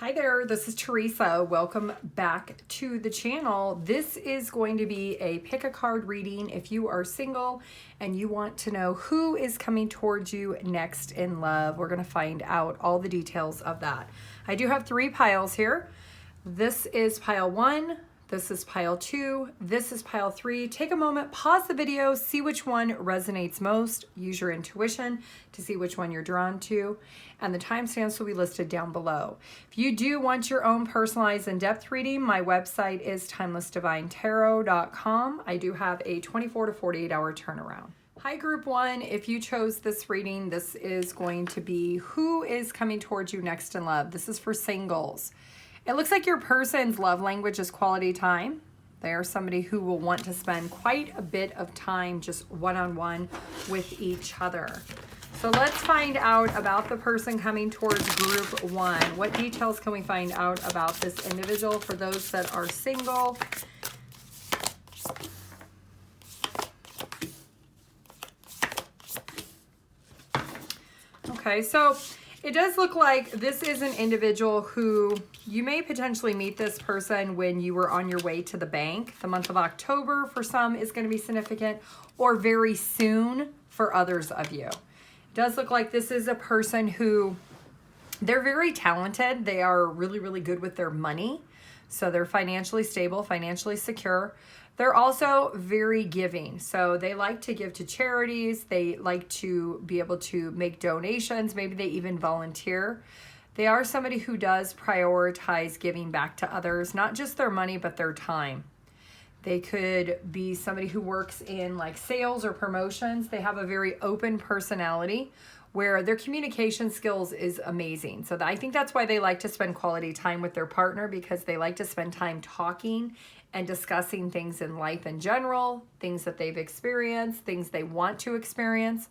Hi there, this is Teresa. Welcome back to the channel. This is going to be a pick a card reading if you are single and you want to know who is coming towards you next in love. We're going to find out all the details of that. I do have 3 piles here. This is pile 1. This is pile 2, this is pile 3. Take a moment, pause the video, see which one resonates most, use your intuition to see which one you're drawn to, and the timestamps will be listed down below. If you do want your own personalized in-depth reading, my website is TimelessDivineTarot.com. I do have a 24 to 48 hour turnaround. Hi group 1, if you chose this reading, this is going to be who is coming towards you next in love. This is for singles. It looks like your person's love language is quality time. They are somebody who will want to spend quite a bit of time just one-on-one with each other. So let's find out about the person coming towards group 1. What details can we find out about this individual for those that are single? Okay, so it does look like this is an individual who you may potentially meet this person when you were on your way to the bank. The month of October for some is going to be significant, or very soon for others of you. It does look like this is a person who, they're very talented. They are really, really good with their money. So they're financially stable, financially secure. They're also very giving. So they like to give to charities. They like to be able to make donations. Maybe they even volunteer. They are somebody who does prioritize giving back to others, not just their money, but their time. They could be somebody who works in like sales or promotions. They have a very open personality where their communication skills is amazing. So I think that's why they like to spend quality time with their partner, because they like to spend time talking and discussing things in life in general, things that they've experienced, things they want to experience.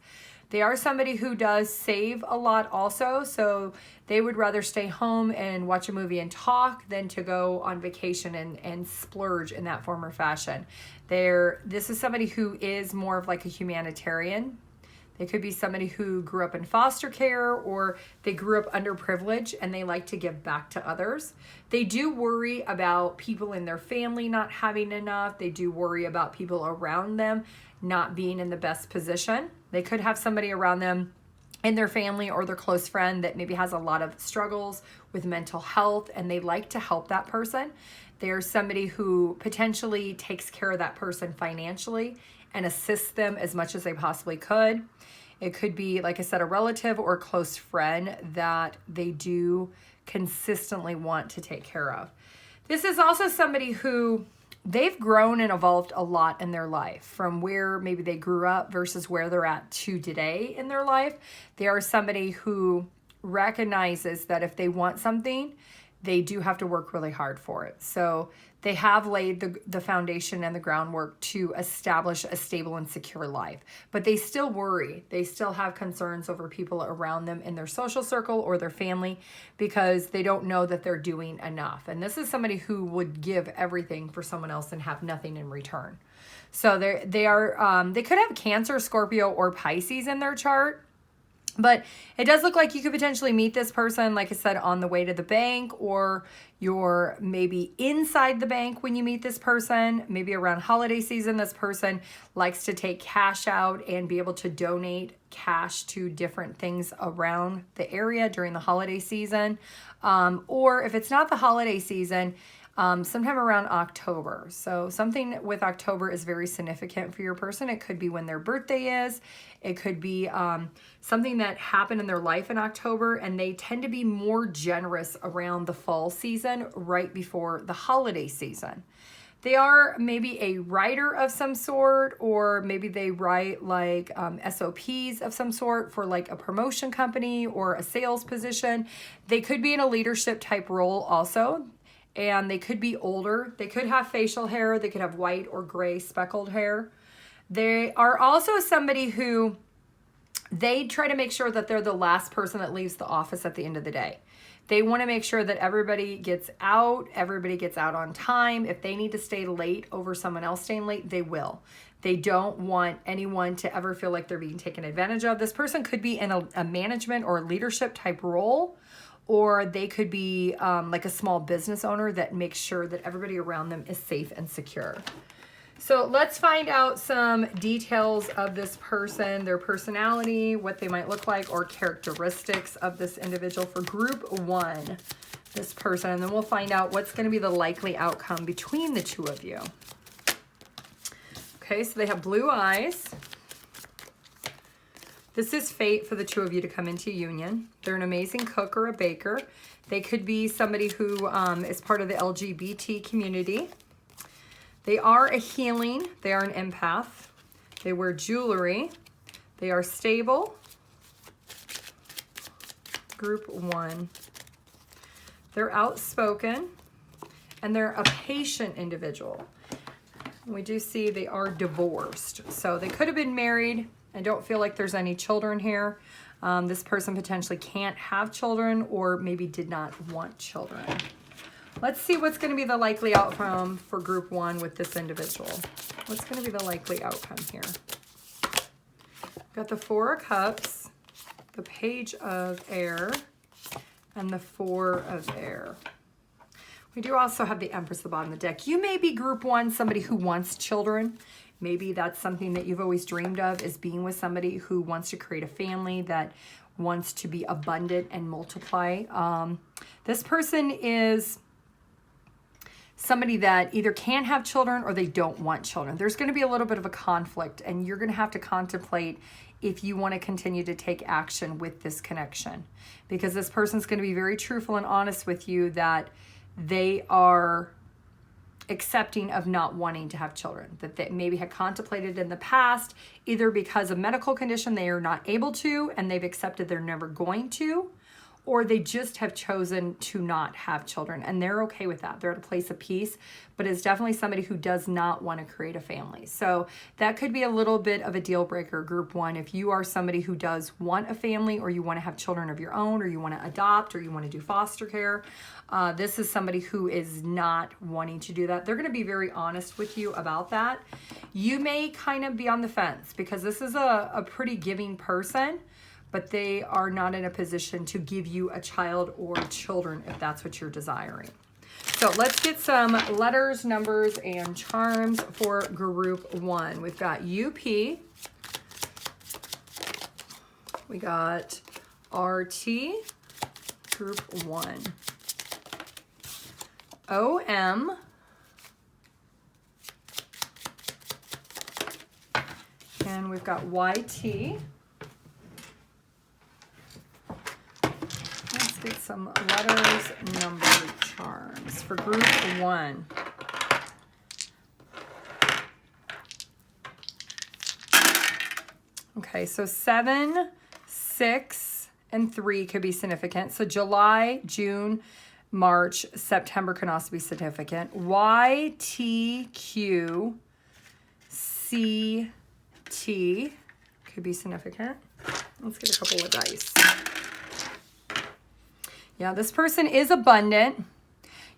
They are somebody who does save a lot also, so they would rather stay home and watch a movie and talk than to go on vacation and splurge in that form or fashion. This is somebody who is more of like a humanitarian. They could be somebody who grew up in foster care, or they grew up underprivileged and they like to give back to others. They do worry about people in their family not having enough. They do worry about people around them not being in the best position. They could have somebody around them in their family or their close friend that maybe has a lot of struggles with mental health, and they like to help that person. They're somebody who potentially takes care of that person financially and assists them as much as they possibly could. It could be, like I said, a relative or close friend that they do consistently want to take care of. This is also somebody who they've grown and evolved a lot in their life from where maybe they grew up versus where they're at to today in their life. They are somebody who recognizes that if they want something, they do have to work really hard for it. So they have laid the foundation and the groundwork to establish a stable and secure life. But they still worry. They still have concerns over people around them in their social circle or their family, because they don't know that they're doing enough. And this is somebody who would give everything for someone else and have nothing in return. So they could have Cancer, Scorpio, or Pisces in their chart. But it does look like you could potentially meet this person, like I said, on the way to the bank, or you're maybe inside the bank when you meet this person. Maybe around holiday season, this person likes to take cash out and be able to donate cash to different things around the area during the holiday season. Or if it's not the holiday season, sometime around October. So something with October is very significant for your person. It could be when their birthday is. It could be something that happened in their life in October, and they tend to be more generous around the fall season, right before the holiday season. They are maybe a writer of some sort, or maybe they write like SOPs of some sort for like a promotion company or a sales position. They could be in a leadership type role also. And they could be older. They could have facial hair. They could have white or gray speckled hair. They are also somebody who they try to make sure that they're the last person that leaves the office at the end of the day. They want to make sure that everybody gets out on time. If they need to stay late over someone else staying late, they will. They don't want anyone to ever feel like they're being taken advantage of. This person could be in a management or leadership type role, or they could be like a small business owner that makes sure that everybody around them is safe and secure. So let's find out some details of this person, their personality, what they might look like, or characteristics of this individual for group 1, this person. And then we'll find out what's going to be the likely outcome between the two of you. Okay, so they have blue eyes. This is fate for the two of you to come into union. They're an amazing cook or a baker. They could be somebody who is part of the LGBT community. They are a healing. They are an empath. They wear jewelry. They are stable. Group 1. They're outspoken. And they're a patient individual. We do see they are divorced. So they could have been married. I don't feel like there's any children here. This person potentially can't have children or maybe did not want children. Let's see what's going to be the likely outcome for group 1 with this individual. What's going to be the likely outcome here? Got the 4 of Cups, the Page of Air, and the 4 of Air. We do also have the Empress at the bottom of the deck. You may be group 1, somebody who wants children. Maybe that's something that you've always dreamed of, is being with somebody who wants to create a family, that wants to be abundant and multiply. This person is somebody that either can't have children or they don't want children. There's going to be a little bit of a conflict, and you're going to have to contemplate if you want to continue to take action with this connection, because this person's going to be very truthful and honest with you that they are accepting of not wanting to have children, that they maybe had contemplated in the past, either because of medical condition they are not able to and they've accepted they're never going to, or they just have chosen to not have children and they're okay with that. They're at a place of peace, but it's definitely somebody who does not want to create a family. So that could be a little bit of a deal breaker, group 1. If you are somebody who does want a family, or you want to have children of your own, or you want to adopt, or you want to do foster care, this is somebody who is not wanting to do that. They're going to be very honest with you about that. You may kind of be on the fence because this is a pretty giving person, but they are not in a position to give you a child or children if that's what you're desiring. So let's get some letters, numbers, and charms for group 1. We've got UP. We got RT, group 1. OM. And we've got YT. Let's get some letters, numbers, charms for group 1. Okay, so 7, 6, and 3 could be significant. So July, June, March, September can also be significant. Y, T, Q, C, T could be significant. Let's get a couple of dice. Yeah, this person is abundant.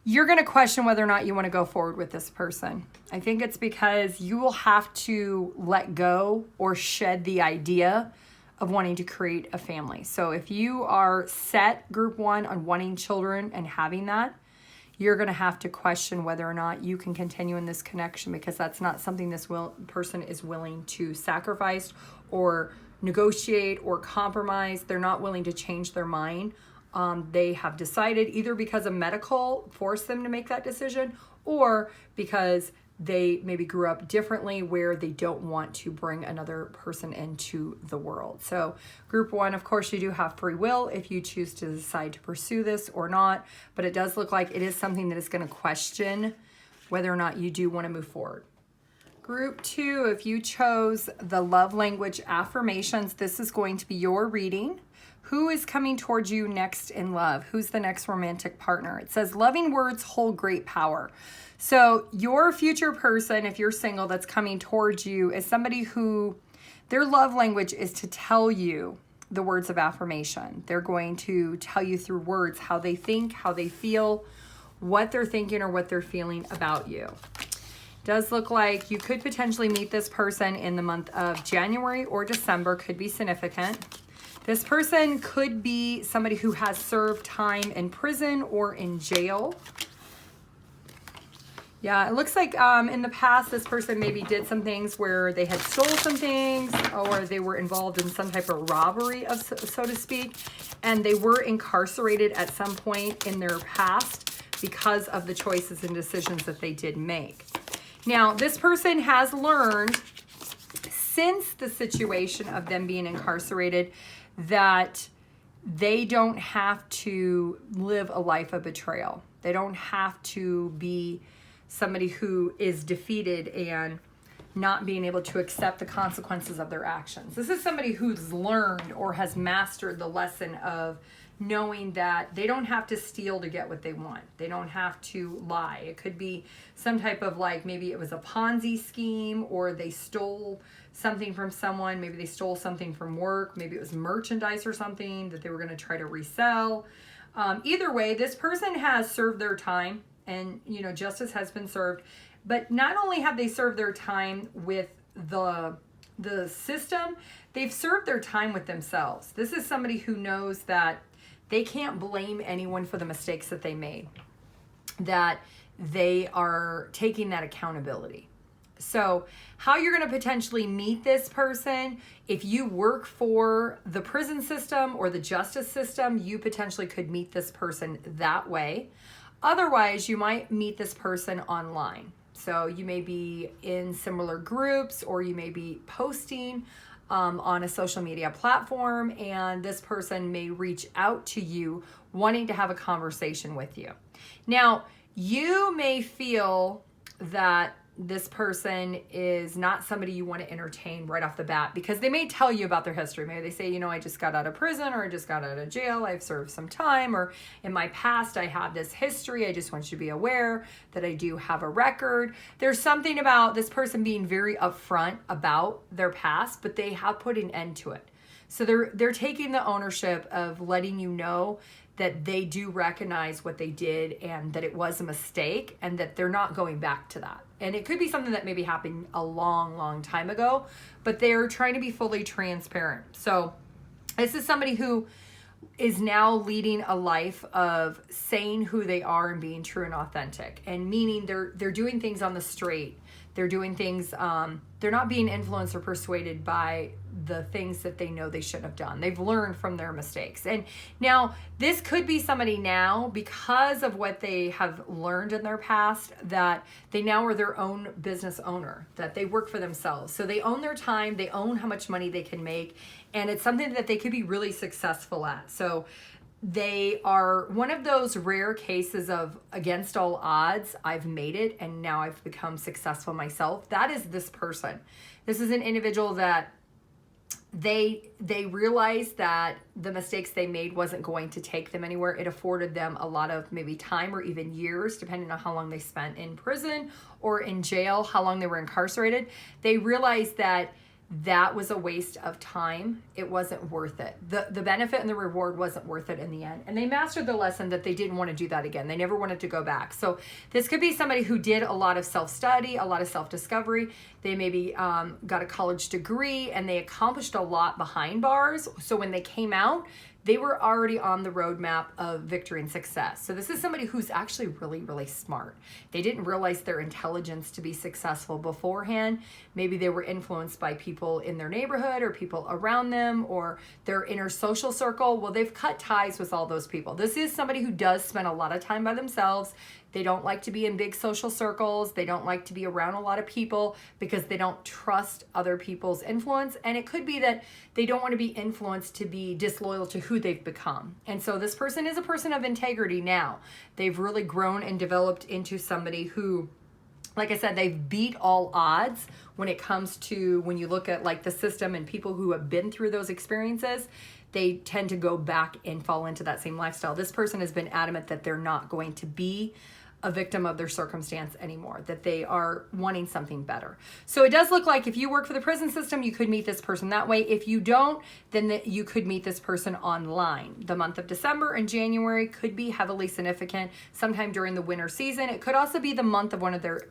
You're going to question whether or not you want to go forward with this person. I think it's because you will have to let go or shed the idea of wanting to create a family. So if you are set, group 1, on wanting children and having that, you're going to have to question whether or not you can continue in this connection, because that's not something this person is willing to sacrifice or negotiate or compromise. They're not willing to change their mind. They have decided, either because of medical forced them to make that decision, or because they maybe grew up differently where they don't want to bring another person into the world. So group 1, of course, you do have free will if you choose to decide to pursue this or not, but it does look like it is something that is going to question whether or not you do want to move forward. Group 2, if you chose the love language affirmations, this is going to be your reading. Who is coming towards you next in love? Who's the next romantic partner? It says loving words hold great power. So your future person, if you're single, that's coming towards you is somebody who their love language is to tell you the words of affirmation. They're going to tell you through words how they think, how they feel, what they're thinking or what they're feeling about you. Does look like you could potentially meet this person in the month of January or December, could be significant. This person could be somebody who has served time in prison or in jail. Yeah, it looks like in the past, this person maybe did some things where they had stole some things, or they were involved in some type of robbery, so to speak, and they were incarcerated at some point in their past because of the choices and decisions that they did make. Now, this person has learned since the situation of them being incarcerated that they don't have to live a life of betrayal. They don't have to be somebody who is defeated and not being able to accept the consequences of their actions. This is somebody who's learned or has mastered the lesson of knowing that they don't have to steal to get what they want. They don't have to lie. It could be some type of, like, maybe it was a Ponzi scheme, or they stole something from someone. Maybe they stole something from work. Maybe it was merchandise or something that they were going to try to resell. Either way, this person has served their time, and, you know, justice has been served. But not only have they served their time with the system, they've served their time with themselves. This is somebody who knows that they can't blame anyone for the mistakes that they made, that they are taking that accountability. So how you're going to potentially meet this person, if you work for the prison system or the justice system, you potentially could meet this person that way. Otherwise, you might meet this person online. So you may be in similar groups, or you may be posting on a social media platform, and this person may reach out to you wanting to have a conversation with you. Now, you may feel that this person is not somebody you want to entertain right off the bat, because they may tell you about their history. Maybe they say, you know, I just got out of prison, or I just got out of jail, I've served some time, or in my past I have this history. I just want you to be aware that I do have a record. There's something about this person being very upfront about their past, but they have put an end to it. So they're taking the ownership of letting you know that they do recognize what they did and that it was a mistake, and that they're not going back to that. And it could be something that maybe happened a long, long time ago, but they're trying to be fully transparent. So this is somebody who is now leading a life of saying who they are and being true and authentic, and meaning they're doing things on the straight. They're doing things, they're not being influenced or persuaded by the things that they know they shouldn't have done. They've learned from their mistakes. And now this could be somebody now, because of what they have learned in their past, that they now are their own business owner, that they work for themselves. So they own their time, they own how much money they can make, and it's something that they could be really successful at. So they are one of those rare cases of against all odds, I've made it and now I've become successful myself. That is this person. This is an individual that they realized that the mistakes they made wasn't going to take them anywhere. It afforded them a lot of maybe time, or even years, depending on how long they spent in prison or in jail, how long they were incarcerated. They realized that that was a waste of time. It wasn't worth it. The benefit and the reward wasn't worth it in the end. And they mastered the lesson that they didn't want to do that again. They never wanted to go back. So this could be somebody who did a lot of self-study, a lot of self-discovery. They maybe got a college degree, and they accomplished a lot behind bars. So when they came out, they were already on the roadmap of victory and success. So this is somebody who's actually really, really smart. They didn't realize their intelligence to be successful beforehand. Maybe they were influenced by people in their neighborhood, or people around them, or their inner social circle. Well, they've cut ties with all those people. This is somebody who does spend a lot of time by themselves. They don't like to be in big social circles. They don't like to be around a lot of people, because they don't trust other people's influence. And it could be that they don't want to be influenced to be disloyal to who they've become. And so this person is a person of integrity now. They've really grown and developed into somebody who, like I said, they've beat all odds when it comes to, when you look at like the system and people who have been through those experiences, they tend to go back and fall into that same lifestyle. This person has been adamant that they're not going to be a victim of their circumstance anymore, that they are wanting something better. So it does look like if you work for the prison system, you could meet this person that way. If you don't, then you could meet this person online. The month of December and January could be heavily significant sometime during the winter season. It could also be the month of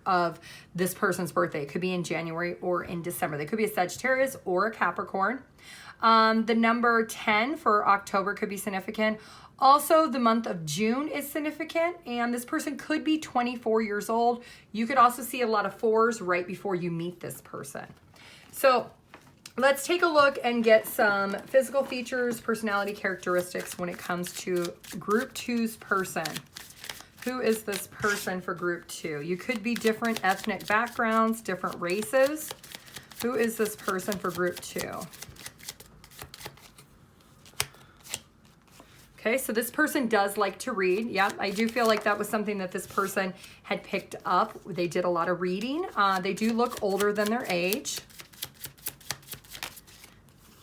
of this person's birthday. It could be in January or in December. They could be a Sagittarius or a Capricorn. The number 10 for October could be significant. Also, the month of June is significant, and this person could be 24 years old. You could also see a lot of 4s right before you meet this person. So let's take a look and get some physical features, personality characteristics when it comes to Group 2's person. Who is this person for Group 2? You could be different ethnic backgrounds, different races. Who is this person for Group 2? Okay, so this person does like to read. Yep, I do feel like that was something that this person had picked up. They did a lot of reading. They do look older than their age.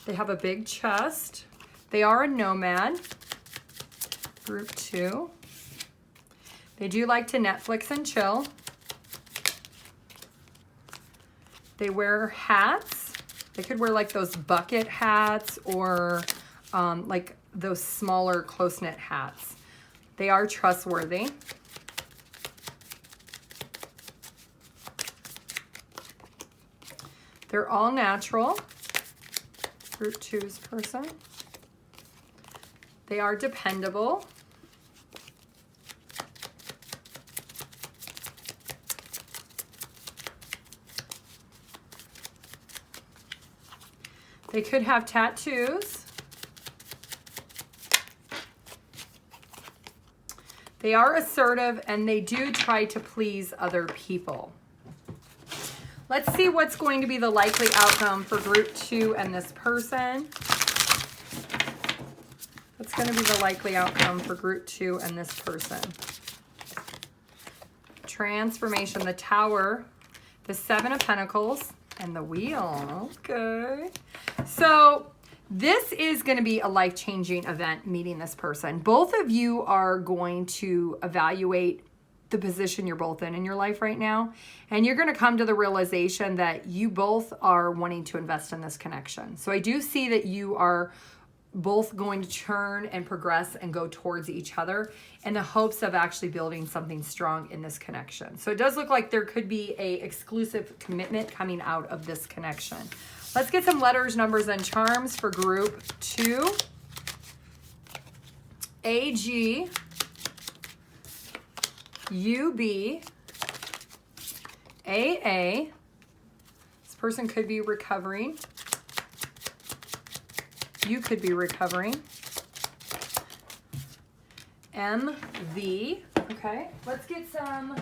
They have a big chest. They are a nomad. Group 2. They do like to Netflix and chill. They wear hats. They could wear like those bucket hats or like those smaller close-knit hats. They are trustworthy. They're all natural. Group 2's person. They are dependable. They could have tattoos. They are assertive and they do try to please other people. Let's see what's going to be the likely outcome for Group 2 and this person. What's going to be the likely outcome for Group 2 and this person? Transformation, the Tower, the 7 of Pentacles, and the Wheel. Okay. So this is going to be a life-changing event, meeting this person. Both of you are going to evaluate the position you're both in your life right now, and you're going to come to the realization that you both are wanting to invest in this connection. So I do see that you are both going to churn and progress and go towards each other in the hopes of actually building something strong in this connection. So it does look like there could be an exclusive commitment coming out of this connection. Let's get some letters, numbers, and charms for Group 2. AG, UB, AA. This person could be recovering. You could be recovering. MV. Okay, let's get some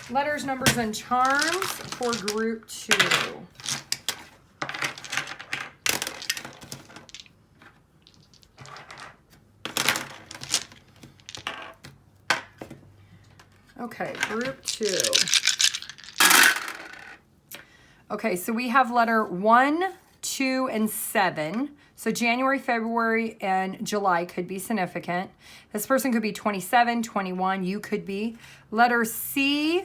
letters, numbers, and charms for Group 2. Okay, Group 2. Okay, so we have letter 1, 2, and 7. So January, February, and July could be significant. This person could be 27, 21. You could be. Letter C,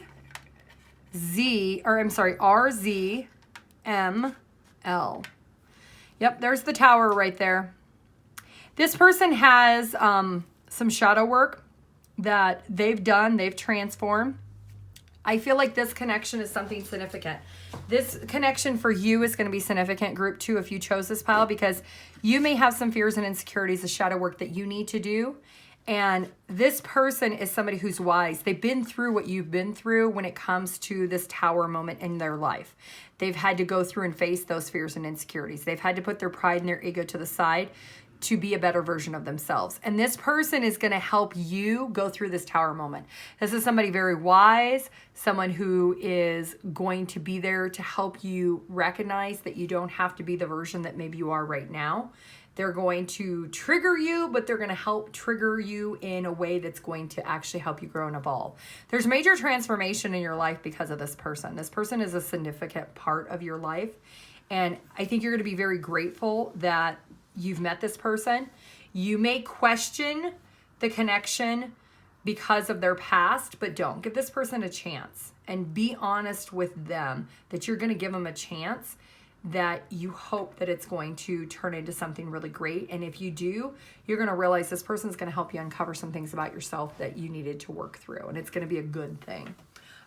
Z, or I'm sorry, R, Z, M, L. Yep, there's the Tower right there. This person has some shadow work that they've done, they've transformed. I feel like this connection is something significant. This connection for you is going to be significant, Group 2, if you chose this pile, because you may have some fears and insecurities, the shadow work that you need to do. And this person is somebody who's wise. They've been through what you've been through when it comes to this Tower moment in their life. They've had to go through and face those fears and insecurities. They've had to put their pride and their ego to the side to be a better version of themselves. And this person is going to help you go through this Tower moment. This is somebody very wise, someone who is going to be there to help you recognize that you don't have to be the version that maybe you are right now. They're going to trigger you, but they're going to help trigger you in a way that's going to actually help you grow and evolve. There's major transformation in your life because of this person. This person is a significant part of your life. And I think you're going to be very grateful that you've met this person. You may question the connection, because of their past, but don't. Give this person a chance and be honest with them that you're going to give them a chance, that you hope that it's going to turn into something really great. And if you do, you're going to realize this person's going to help you uncover some things about yourself that you needed to work through, and it's going to be a good thing.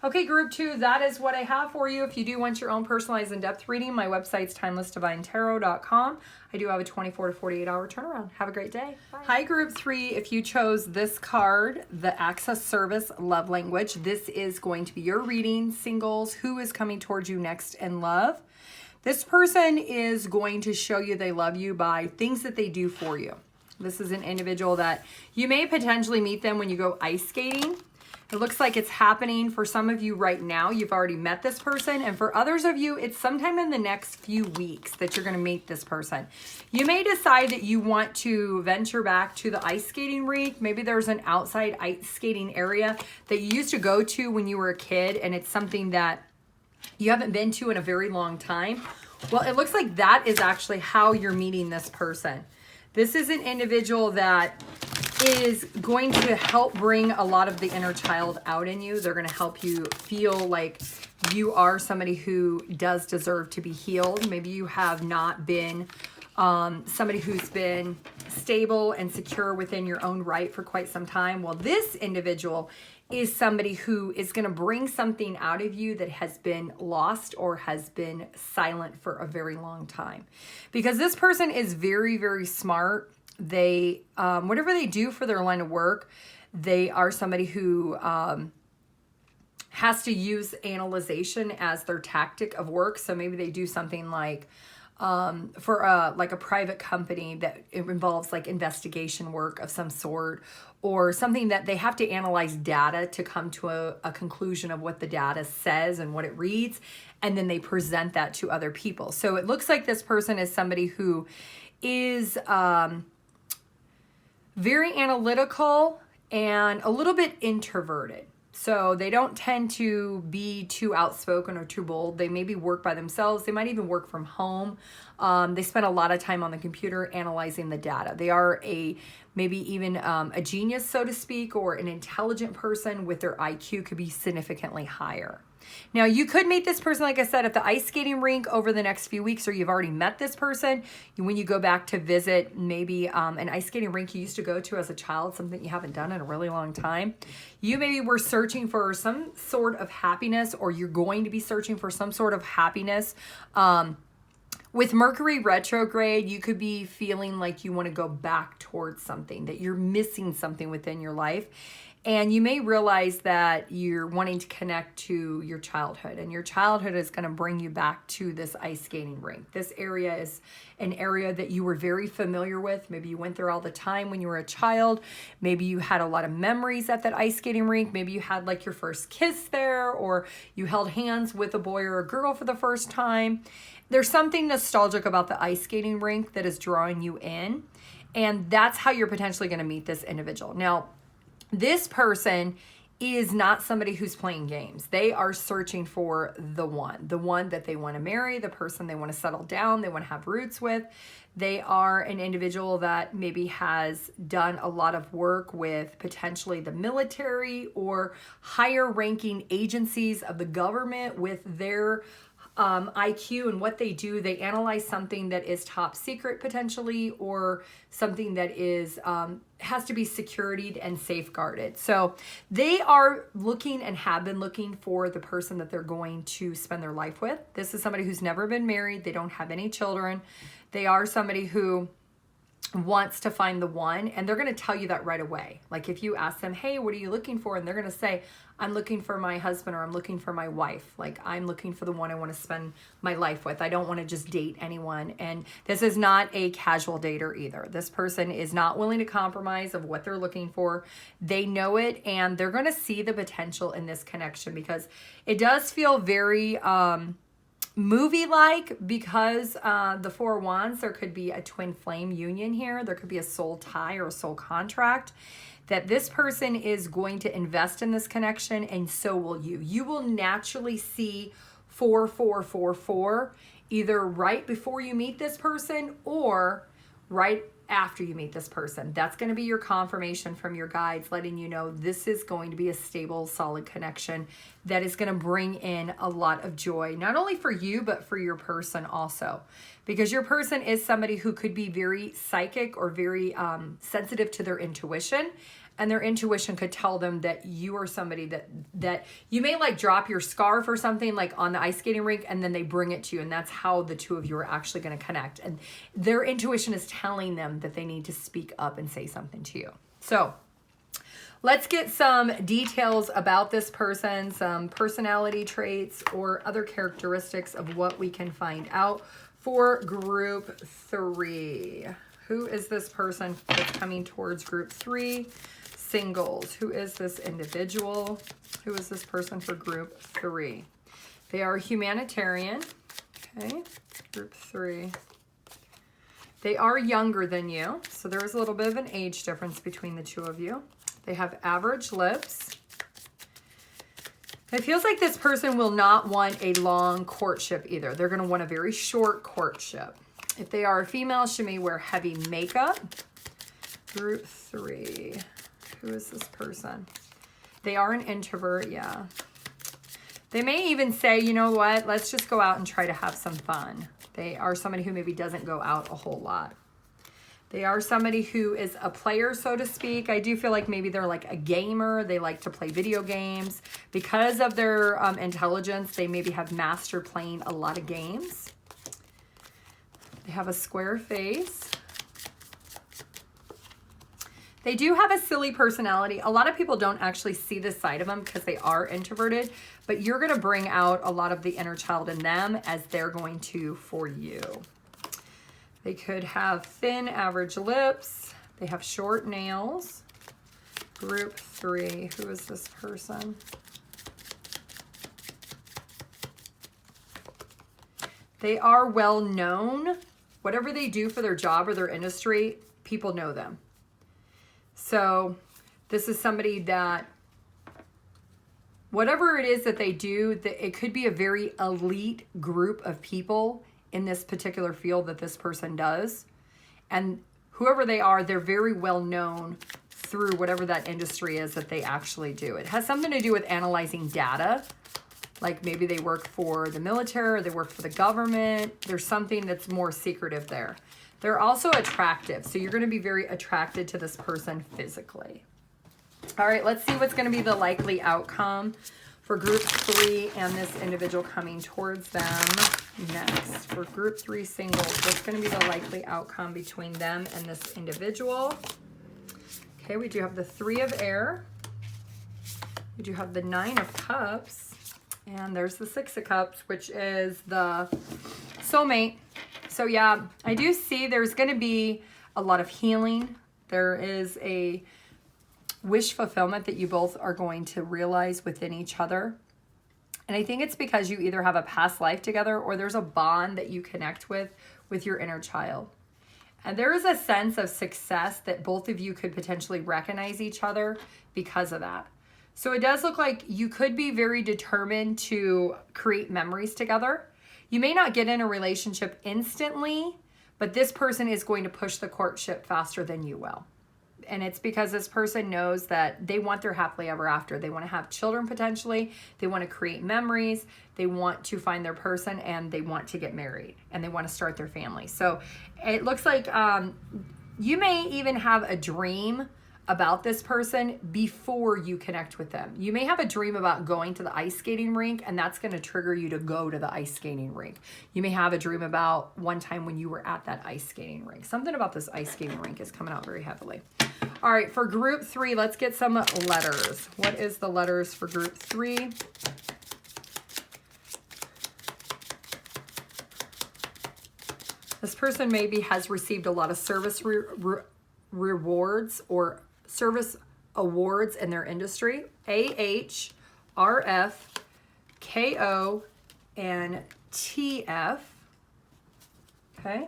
Okay, group 2, that is what I have for you. If you do want your own personalized in-depth reading, my website's TimelessDivineTarot.com. I do have a 24 to 48 hour turnaround. Have a great day. Bye. Hi, group 3. If you chose this card, the Access Service Love Language, this is going to be your reading. Singles, who is coming towards you next in love? This person is going to show you they love you by things that they do for you. This is an individual that you may potentially meet them when you go ice skating. It looks like it's happening for some of you right now. You've already met this person. And for others of you, it's sometime in the next few weeks that you're going to meet this person. You may decide that you want to venture back to the ice skating rink. Maybe there's an outside ice skating area that you used to go to when you were a kid, and it's something that you haven't been to in a very long time. Well, it looks like that is actually how you're meeting this person. This is an individual that is going to help bring a lot of the inner child out in you. They're going to help you feel like you are somebody who does deserve to be healed. Maybe you have not been somebody who's been stable and secure within your own right for quite some time. Well, this individual is somebody who is going to bring something out of you that has been lost or has been silent for a very long time. Because this person is very, very smart. They, whatever they do for their line of work, they are somebody who has to use analyzation as their tactic of work. So maybe they do something like for like a private company that it involves like investigation work of some sort, or something that they have to analyze data to come to a conclusion of what the data says and what it reads, and then they present that to other people. So it looks like this person is somebody who is very analytical and a little bit introverted. So they don't tend to be too outspoken or too bold. They maybe work by themselves. They might even work from home. They spend a lot of time on the computer analyzing the data. They are maybe even a genius, so to speak, or an intelligent person with their IQ could be significantly higher. Now, you could meet this person, like I said, at the ice skating rink over the next few weeks, or you've already met this person when you go back to visit maybe an ice skating rink you used to go to as a child, something you haven't done in a really long time. You maybe were searching for some sort of happiness, or you're going to be searching for some sort of happiness. With Mercury retrograde, you could be feeling like you want to go back towards something, that you're missing something within your life. And you may realize that you're wanting to connect to your childhood, and your childhood is going to bring you back to this ice skating rink. This area is an area that you were very familiar with. Maybe you went there all the time when you were a child. Maybe you had a lot of memories at that ice skating rink. Maybe you had like your first kiss there, or you held hands with a boy or a girl for the first time. There's something nostalgic about the ice skating rink that is drawing you in, and that's how you're potentially going to meet this individual. Now, this person is not somebody who's playing games. They are searching for the one that they want to marry, the person they want to settle down, they want to have roots with. They are an individual that maybe has done a lot of work with potentially the military or higher ranking agencies of the government with their IQ and what they do. They analyze something that is top secret potentially, or something that is has to be securityed and safeguarded. So they are looking and have been looking for the person that they're going to spend their life with. This is somebody who's never been married. They don't have any children. They are somebody who wants to find the one, and they're going to tell you that right away. Like if you ask them, hey, what are you looking for? And they're going to say, I'm looking for my husband, or I'm looking for my wife. Like I'm looking for the one I want to spend my life with. I don't want to just date anyone. And this is not a casual dater either. This person is not willing to compromise of what they're looking for. They know it, and they're going to see the potential in this connection, because it does feel very movie-like, because the Four of Wands, there could be a twin flame union here. There could be a soul tie or a soul contract, that this person is going to invest in this connection, and so will you. You will naturally see 4444 either right before you meet this person, or right after you meet this person. That's going to be your confirmation from your guides, letting you know this is going to be a stable, solid connection that is going to bring in a lot of joy, not only for you, but for your person also. Because your person is somebody who could be very psychic or very sensitive to their intuition. And their intuition could tell them that you are somebody that you may like drop your scarf or something like on the ice skating rink, and then they bring it to you. And that's how the two of you are actually going to connect. And their intuition is telling them that they need to speak up and say something to you. So let's get some details about this person, some personality traits or other characteristics of what we can find out for group 3. Who is this person that's coming towards group 3? Singles. Who is this individual? Who is this person for group 3? They are humanitarian. Okay, group 3. They are younger than you, so there is a little bit of an age difference between the two of you. They have average lips. It feels like this person will not want a long courtship either. They're going to want a very short courtship. If they are a female, she may wear heavy makeup. Group 3. Who is this person? They are an introvert, yeah. They may even say, you know what, let's just go out and try to have some fun. They are somebody who maybe doesn't go out a whole lot. They are somebody who is a player, so to speak. I do feel like maybe they're like a gamer. They like to play video games. Because of their intelligence, they maybe have mastered playing a lot of games. They have a square face. They do have a silly personality. A lot of people don't actually see this side of them because they are introverted, but you're going to bring out a lot of the inner child in them as they're going to for you. They could have thin, average lips. They have short nails. Group 3. Who is this person? They are well known. Whatever they do for their job or their industry, people know them. So this is somebody that, whatever it is that they do, it could be a very elite group of people in this particular field that this person does. And whoever they are, they're very well known through whatever that industry is that they actually do. It has something to do with analyzing data. Like maybe they work for the military or they work for the government. There's something that's more secretive there. They're also attractive. So you're going to be very attracted to this person physically. All right, let's see what's going to be the likely outcome for group 3 and this individual coming towards them next. For group 3 singles, what's going to be the likely outcome between them and this individual? Okay, we do have the 3 of air. We do have the 9 of cups. And there's the 6 of cups, which is the soulmate. So yeah, I do see there's going to be a lot of healing. There is a wish fulfillment that you both are going to realize within each other. And I think it's because you either have a past life together or there's a bond that you connect with your inner child. And there is a sense of success that both of you could potentially recognize each other because of that. So it does look like you could be very determined to create memories together. You may not get in a relationship instantly, but this person is going to push the courtship faster than you will. And it's because this person knows that they want their happily ever after. They want to have children potentially. They want to create memories. They want to find their person and they want to get married and they want to start their family. So it looks like you may even have a dream about this person before you connect with them. You may have a dream about going to the ice skating rink and that's going to trigger you to go to the ice skating rink. You may have a dream about one time when you were at that ice skating rink. Something about this ice skating rink is coming out very heavily. All right, for group 3, let's get some letters. What is the letters for group 3? This person maybe has received a lot of service rewards or service awards in their industry. AH, RF, KO, and TF. Okay.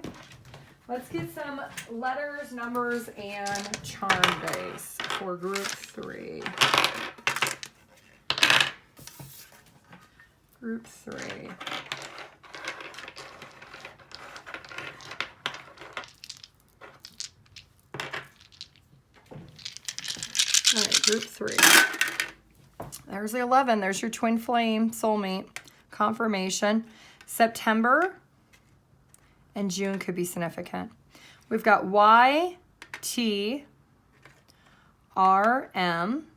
Let's get some letters, numbers, and charm base for group 3. Group 3. Group 3. There's the 11. There's your twin flame soulmate confirmation. September and June could be significant. We've got Y, T, R, M.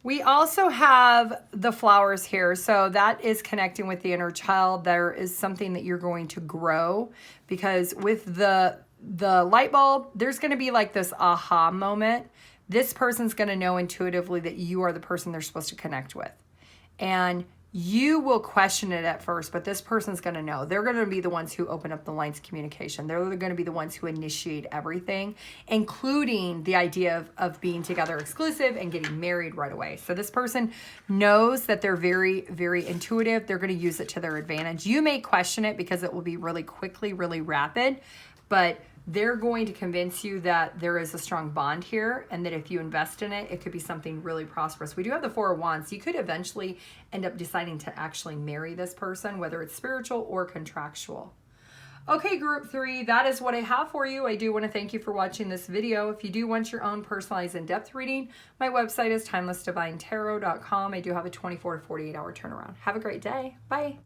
We also have the flowers here. So that is connecting with the inner child. There is something that you're going to grow, because with the light bulb, there's going to be like this aha moment. This person's going to know intuitively that you are the person they're supposed to connect with. And you will question it at first, but this person's going to know. They're going to be the ones who open up the lines of communication. They're going to be the ones who initiate everything, including the idea of being together exclusive and getting married right away. So this person knows that they're very, very intuitive. They're going to use it to their advantage. You may question it because it will be really quickly, really rapid, but they're going to convince you that there is a strong bond here, and that if you invest in it, it could be something really prosperous. We do have the 4 of Wands. You could eventually end up deciding to actually marry this person, whether it's spiritual or contractual. Okay, group 3, that is what I have for you. I do want to thank you for watching this video. If you do want your own personalized in-depth reading, my website is TimelessDivineTarot.com. I do have a 24 to 48 hour turnaround. Have a great day. Bye.